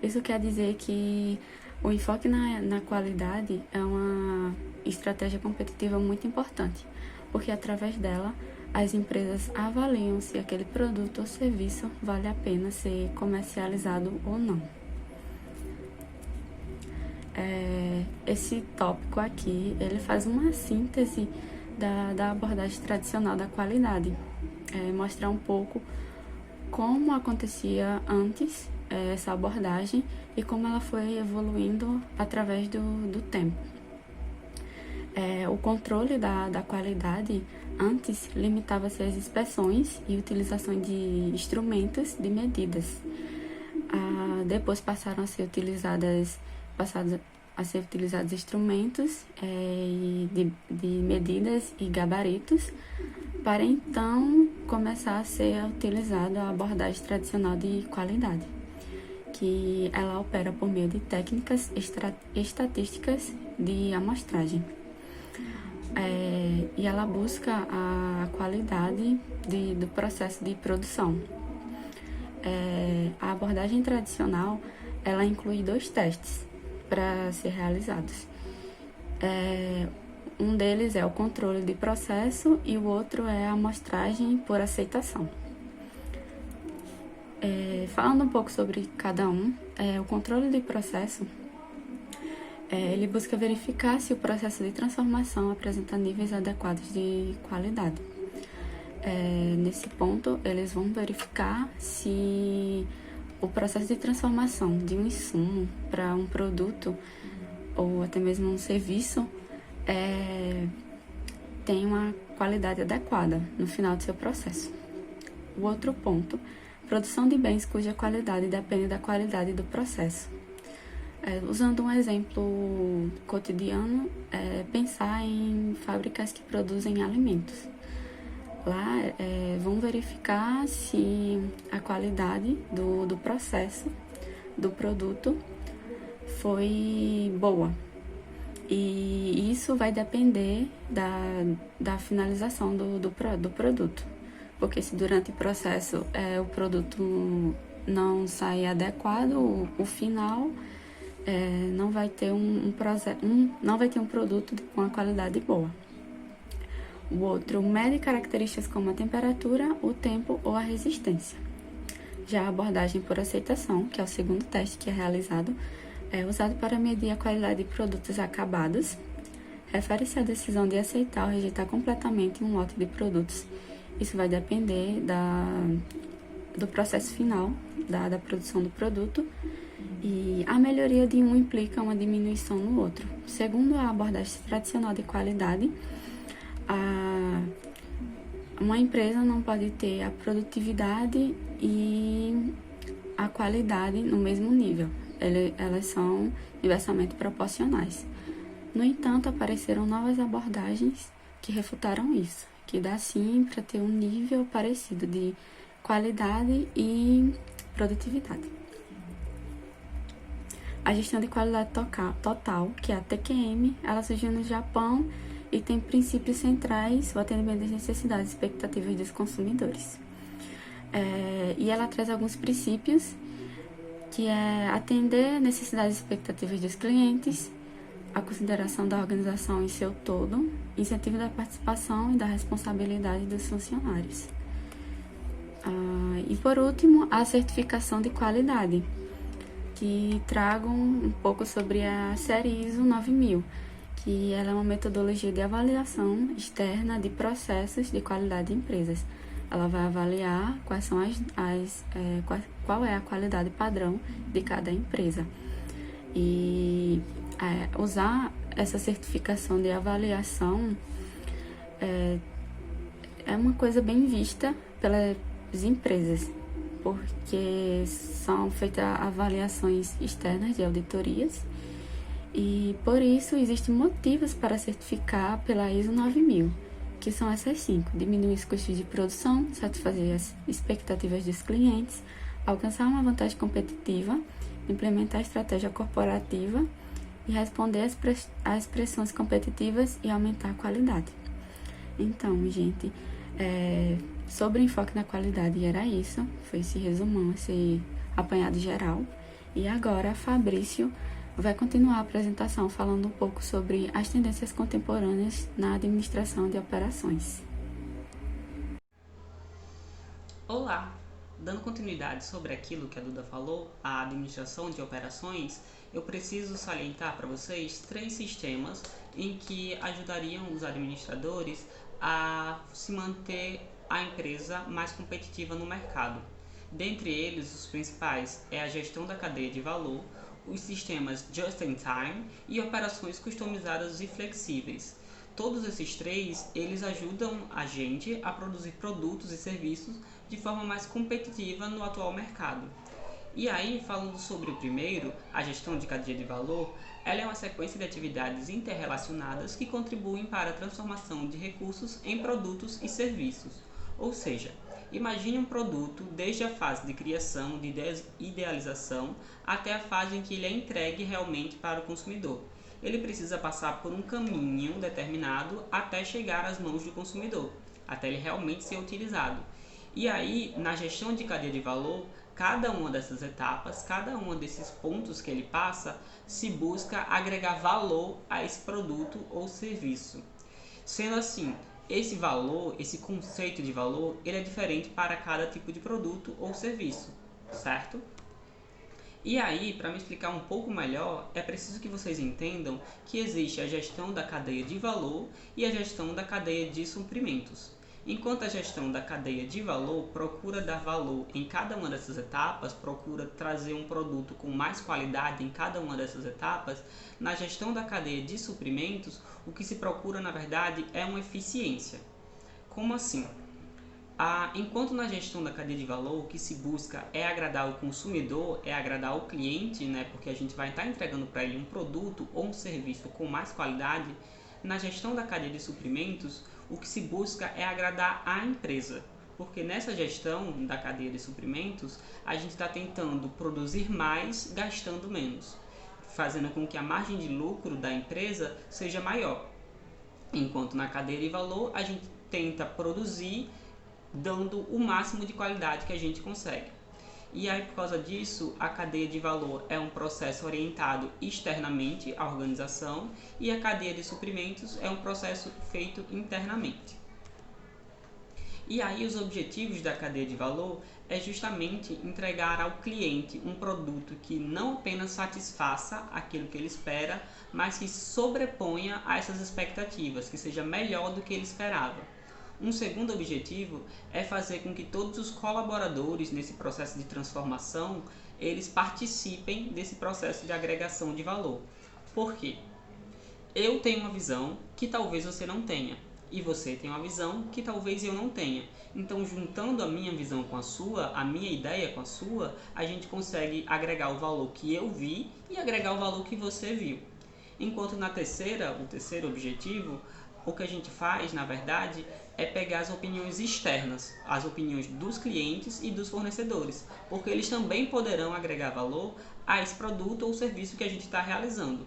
Isso quer dizer que o enfoque na qualidade é uma estratégia competitiva muito importante, porque através dela as empresas avaliam se aquele produto ou serviço vale a pena ser comercializado ou não. Esse tópico aqui, ele faz uma síntese da abordagem tradicional da qualidade, mostrar um pouco como acontecia antes essa abordagem e como ela foi evoluindo através do tempo. O controle da qualidade antes limitava-se às inspeções e utilização de instrumentos de medidas. Depois passaram a ser utilizados instrumentos de medidas e gabaritos, para então começar a ser utilizada a abordagem tradicional de qualidade, que ela opera por meio de técnicas estatísticas de amostragem. E ela busca a qualidade do processo de produção. A abordagem tradicional, ela inclui 2 testes para ser realizados. Um deles é o controle de processo e o outro é a amostragem por aceitação. Falando um pouco sobre cada um, o controle de processo, ele busca verificar se o processo de transformação apresenta níveis adequados de qualidade. Nesse ponto, eles vão verificar se o processo de transformação de um insumo para um produto ou até mesmo um serviço tem uma qualidade adequada no final do seu processo. O outro ponto, produção de bens cuja qualidade depende da qualidade do processo. Usando um exemplo cotidiano, pensar em fábricas que produzem alimentos. Lá vão verificar se a qualidade do processo, do produto, foi boa. E isso vai depender da finalização do produto. Porque se durante o processo o produto não sair adequado, o final não vai ter não vai ter um produto com a qualidade boa. O outro mede características como a temperatura, o tempo ou a resistência. Já a abordagem por aceitação, que é o segundo teste que é realizado, é usado para medir a qualidade de produtos acabados. Refere-se à decisão de aceitar ou rejeitar completamente um lote de produtos. Isso vai depender do processo final, da produção do produto, e a melhoria de um implica uma diminuição no outro. Segundo a abordagem tradicional de qualidade, uma empresa não pode ter a produtividade e a qualidade no mesmo nível. Elas são inversamente proporcionais. No entanto, apareceram novas abordagens que refutaram isso, que dá sim para ter um nível parecido de qualidade e produtividade. A gestão de qualidade total, que é a TQM, ela surgiu no Japão e tem princípios centrais o atendimento das necessidades e expectativas dos consumidores. E ela traz alguns princípios, que é atender necessidades e expectativas dos clientes, a consideração da organização em seu todo, incentivo da participação e da responsabilidade dos funcionários. E por último, a certificação de qualidade, que trago um pouco sobre a série ISO 9000, que ela é uma metodologia de avaliação externa de processos de qualidade de empresas. Ela vai avaliar quais são qual é a qualidade padrão de cada empresa. E usar essa certificação de avaliação é uma coisa bem vista pelas empresas, porque são feitas avaliações externas de auditorias e, por isso, existem motivos para certificar pela ISO 9000, que são essas 5: diminuir os custos de produção, satisfazer as expectativas dos clientes, alcançar uma vantagem competitiva, implementar a estratégia corporativa e responder às pressões competitivas e aumentar a qualidade. Então, gente, sobre o enfoque na qualidade era isso, foi esse resumão, esse apanhado geral. E agora, Fabrício vai continuar a apresentação falando um pouco sobre as tendências contemporâneas na administração de operações. Olá! Dando continuidade sobre aquilo que a Duda falou, a administração de operações, eu preciso salientar para vocês 3 sistemas em que ajudariam os administradores a se manter a empresa mais competitiva no mercado. Dentre eles, os principais é a gestão da cadeia de valor, os sistemas Just-in-Time e operações customizadas e flexíveis. Todos esses 3, eles ajudam a gente a produzir produtos e serviços de forma mais competitiva no atual mercado. E aí, falando sobre o primeiro, a gestão de cadeia de valor, ela é uma sequência de atividades interrelacionadas que contribuem para a transformação de recursos em produtos e serviços. Ou seja, imagine um produto desde a fase de criação, de idealização, até a fase em que ele é entregue realmente para o consumidor. Ele precisa passar por um caminho determinado até chegar às mãos do consumidor, até ele realmente ser utilizado. E aí, na gestão de cadeia de valor, cada uma dessas etapas, cada um desses pontos que ele passa, se busca agregar valor a esse produto ou serviço. Sendo assim, esse valor, esse conceito de valor, ele é diferente para cada tipo de produto ou serviço, certo? E aí, para me explicar um pouco melhor, é preciso que vocês entendam que existe a gestão da cadeia de valor e a gestão da cadeia de suprimentos. Enquanto a gestão da cadeia de valor procura dar valor em cada uma dessas etapas, procura trazer um produto com mais qualidade em cada uma dessas etapas, na gestão da cadeia de suprimentos, o que se procura, na verdade, é uma eficiência. Como assim? Enquanto na gestão da cadeia de valor, o que se busca é agradar o consumidor, é agradar o cliente, né? Porque a gente vai estar entregando para ele um produto ou um serviço com mais qualidade, na gestão da cadeia de suprimentos, o que se busca é agradar a empresa. Porque nessa gestão da cadeia de suprimentos, a gente está tentando produzir mais, gastando menos, fazendo com que a margem de lucro da empresa seja maior. Enquanto na cadeia de valor, a gente tenta produzir dando o máximo de qualidade que a gente consegue. E aí, por causa disso, a cadeia de valor é um processo orientado externamente à organização e a cadeia de suprimentos é um processo feito internamente. E aí, os objetivos da cadeia de valor é justamente entregar ao cliente um produto que não apenas satisfaça aquilo que ele espera, mas que sobreponha a essas expectativas, que seja melhor do que ele esperava. Um segundo objetivo é fazer com que todos os colaboradores nesse processo de transformação, eles participem desse processo de agregação de valor. Por quê? Eu tenho uma visão que talvez você não tenha, e você tem uma visão que talvez eu não tenha. Então, juntando a minha visão com a sua, a minha ideia com a sua, a gente consegue agregar o valor que eu vi e agregar o valor que você viu. Enquanto o terceiro objetivo, o que a gente faz, na verdade, é pegar as opiniões externas, as opiniões dos clientes e dos fornecedores, porque eles também poderão agregar valor a esse produto ou serviço que a gente está realizando.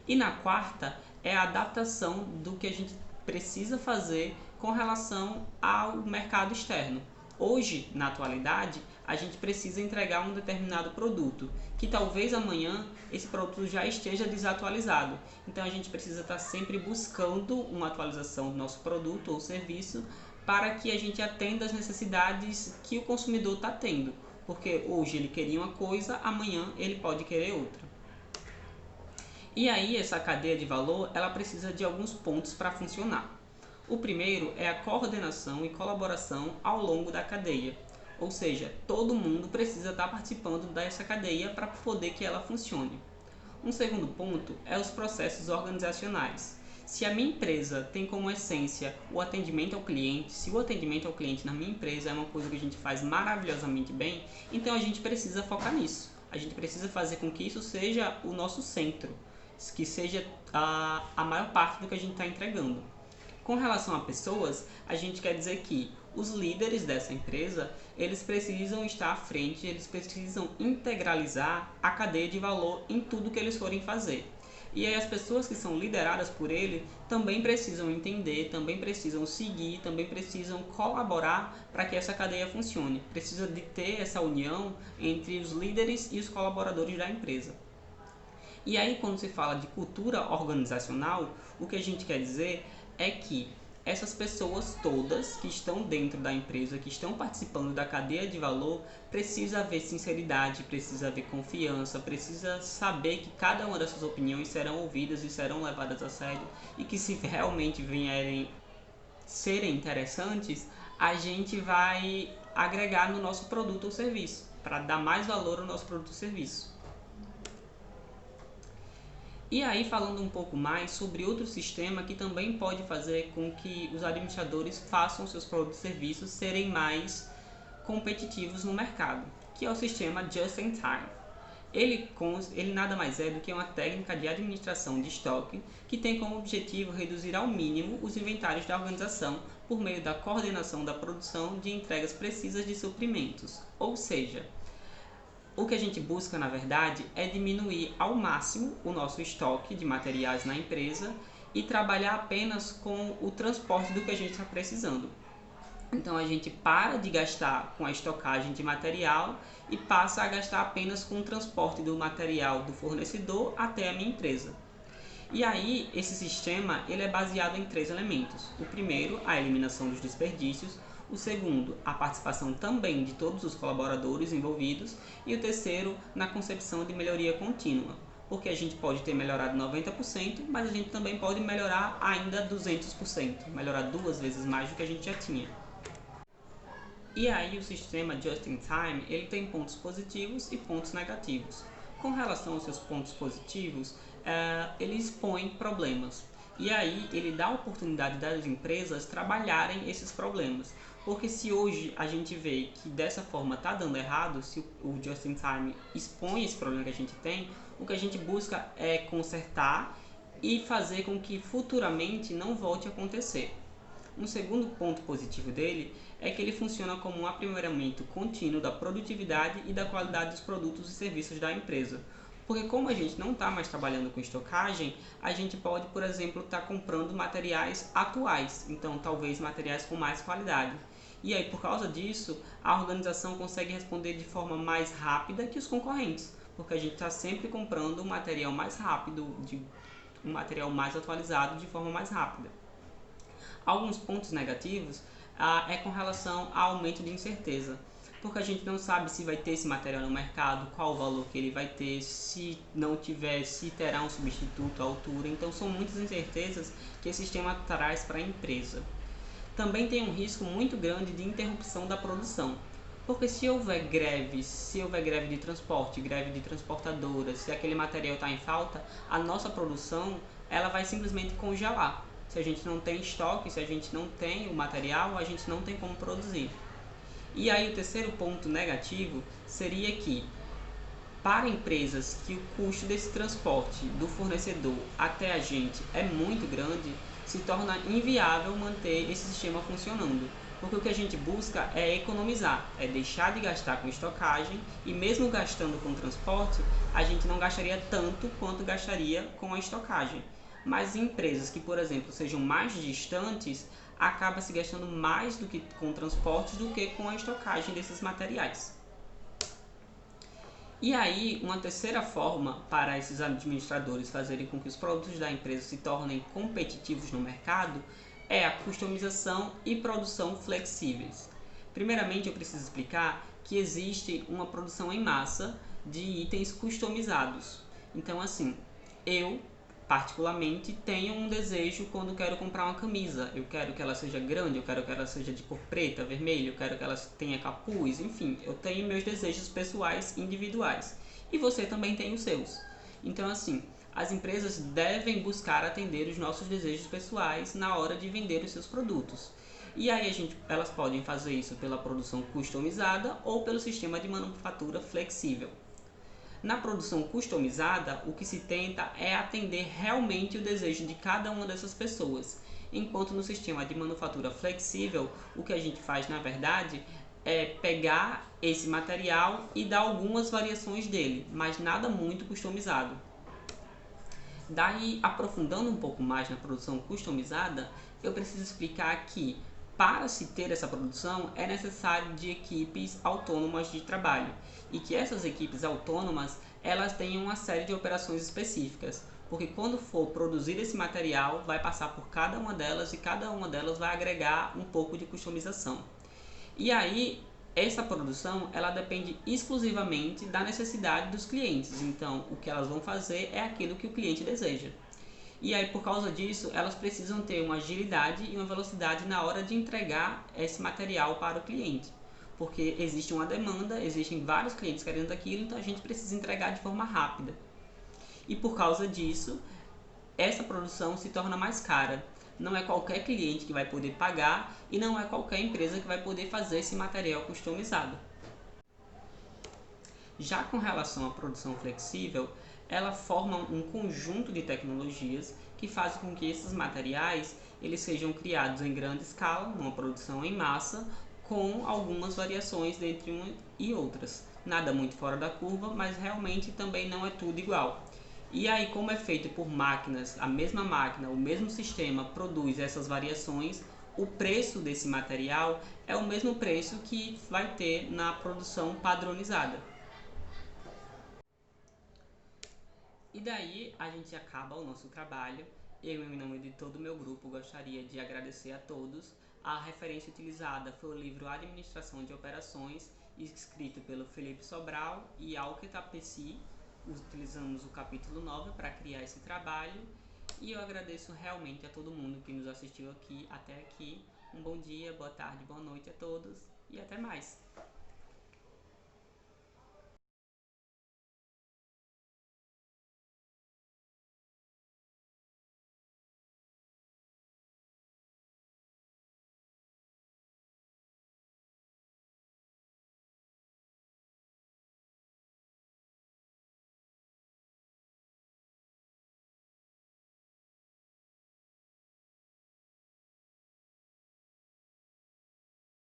E na quarta é a adaptação do que a gente precisa fazer com relação ao mercado externo. Hoje, na atualidade, a gente precisa entregar um determinado produto, que talvez amanhã esse produto já esteja desatualizado. Então a gente precisa estar sempre buscando uma atualização do nosso produto ou serviço para que a gente atenda às necessidades que o consumidor está tendo. Porque hoje ele queria uma coisa, amanhã ele pode querer outra. E aí essa cadeia de valor, ela precisa de alguns pontos para funcionar. O primeiro é a coordenação e colaboração ao longo da cadeia. Ou seja, todo mundo precisa estar participando dessa cadeia para poder que ela funcione. Um segundo ponto é os processos organizacionais. Se a minha empresa tem como essência o atendimento ao cliente, se o atendimento ao cliente na minha empresa é uma coisa que a gente faz maravilhosamente bem, então a gente precisa focar nisso. A gente precisa fazer com que isso seja o nosso centro, que seja a maior parte do que a gente está entregando. Com relação a pessoas, a gente quer dizer que os líderes dessa empresa, eles precisam estar à frente, eles precisam integralizar a cadeia de valor em tudo que eles forem fazer. E aí as pessoas que são lideradas por ele também precisam entender, também precisam seguir, também precisam colaborar para que essa cadeia funcione. Precisa de ter essa união entre os líderes e os colaboradores da empresa. E aí quando se fala de cultura organizacional, o que a gente quer dizer é que essas pessoas todas que estão dentro da empresa, que estão participando da cadeia de valor, precisa haver sinceridade, precisa haver confiança, precisa saber que cada uma dessas opiniões serão ouvidas e serão levadas a sério e que se realmente vierem serem interessantes, a gente vai agregar no nosso produto ou serviço, para dar mais valor ao nosso produto ou serviço. E aí falando um pouco mais sobre outro sistema que também pode fazer com que os administradores façam seus produtos e serviços serem mais competitivos no mercado, que é o sistema Just in Time. Ele nada mais é do que uma técnica de administração de estoque que tem como objetivo reduzir ao mínimo os inventários da organização por meio da coordenação da produção de entregas precisas de suprimentos. Ou seja, o que a gente busca, na verdade, é diminuir ao máximo o nosso estoque de materiais na empresa e trabalhar apenas com o transporte do que a gente está precisando. Então a gente para de gastar com a estocagem de material e passa a gastar apenas com o transporte do material do fornecedor até a minha empresa. E aí, esse sistema ele é baseado em 3 elementos. O primeiro, a eliminação dos desperdícios. O segundo, a participação também de todos os colaboradores envolvidos. E o terceiro, na concepção de melhoria contínua. Porque a gente pode ter melhorado 90%, mas a gente também pode melhorar ainda 200%. Melhorar 2 vezes mais do que a gente já tinha. E aí o sistema Just-in-Time ele tem pontos positivos e pontos negativos. Com relação aos seus pontos positivos, ele expõe problemas. E aí ele dá a oportunidade das empresas trabalharem esses problemas. Porque se hoje a gente vê que dessa forma está dando errado, se o Just-in-Time expõe esse problema que a gente tem, o que a gente busca é consertar e fazer com que futuramente não volte a acontecer. Um segundo ponto positivo dele é que ele funciona como um aprimoramento contínuo da produtividade e da qualidade dos produtos e serviços da empresa. Porque como a gente não está mais trabalhando com estocagem, a gente pode, por exemplo, estar comprando materiais atuais, então talvez materiais com mais qualidade. E aí, por causa disso, a organização consegue responder de forma mais rápida que os concorrentes, porque a gente está sempre comprando um material mais rápido, um material mais atualizado de forma mais rápida. Alguns pontos negativos é com relação ao aumento de incerteza, porque a gente não sabe se vai ter esse material no mercado, qual o valor que ele vai ter, se não tiver, se terá um substituto à altura. Então são muitas incertezas que esse sistema traz para a empresa. Também tem um risco muito grande de interrupção da produção, porque se houver greve de transporte, greve de transportadoras, se aquele material está em falta, a nossa produção ela vai simplesmente congelar. Se a gente não tem estoque, se a gente não tem o material, a gente não tem como produzir. E aí o terceiro ponto negativo seria que, para empresas que o custo desse transporte do fornecedor até a gente é muito grande, se torna inviável manter esse sistema funcionando. Porque o que a gente busca é economizar, é deixar de gastar com estocagem e mesmo gastando com transporte, a gente não gastaria tanto quanto gastaria com a estocagem. Mas em empresas que, por exemplo, sejam mais distantes, acaba se gastando mais do que com transportes do que com a estocagem desses materiais. E aí, uma terceira forma para esses administradores fazerem com que os produtos da empresa se tornem competitivos no mercado é a customização e produção flexíveis. Primeiramente, eu preciso explicar que existe uma produção em massa de itens customizados. Então, assim, eu particularmente tenho um desejo quando quero comprar uma camisa. Eu quero que ela seja grande, eu quero que ela seja de cor preta, vermelha, eu quero que ela tenha capuz, enfim, eu tenho meus desejos pessoais individuais. E você também tem os seus. Então, assim, as empresas devem buscar atender os nossos desejos pessoais na hora de vender os seus produtos. E aí elas podem fazer isso pela produção customizada ou pelo sistema de manufatura flexível. Na produção customizada, o que se tenta é atender realmente o desejo de cada uma dessas pessoas, enquanto no sistema de manufatura flexível, o que a gente faz na verdade é pegar esse material e dar algumas variações dele, mas nada muito customizado. Daí, aprofundando um pouco mais na produção customizada, eu preciso explicar que para se ter essa produção é necessário de equipes autônomas de trabalho e que essas equipes autônomas elas têm uma série de operações específicas, porque quando for produzir esse material vai passar por cada uma delas e cada uma delas vai agregar um pouco de customização. E aí essa produção ela depende exclusivamente da necessidade dos clientes, então o que elas vão fazer é aquilo que o cliente deseja. E aí, por causa disso, elas precisam ter uma agilidade e uma velocidade na hora de entregar esse material para o cliente. Porque existe uma demanda, existem vários clientes querendo aquilo, então a gente precisa entregar de forma rápida. E por causa disso, essa produção se torna mais cara. Não é qualquer cliente que vai poder pagar e não é qualquer empresa que vai poder fazer esse material customizado. Já com relação à produção flexível, ela forma um conjunto de tecnologias que fazem com que esses materiais eles sejam criados em grande escala, numa produção em massa, com algumas variações entre uma e outras. Nada muito fora da curva, mas realmente também não é tudo igual. E aí, como é feito por máquinas, a mesma máquina, o mesmo sistema produz essas variações, o preço desse material é o mesmo preço que vai ter na produção padronizada. E daí a gente acaba o nosso trabalho. Eu, em nome de todo o meu grupo, gostaria de agradecer a todos. A referência utilizada foi o livro Administração de Operações, escrito pelo Felipe Sobral e Alke Tapeci. Utilizamos o capítulo 9 para criar esse trabalho. E eu agradeço realmente a todo mundo que nos assistiu aqui até aqui. Um bom dia, boa tarde, boa noite a todos e até mais!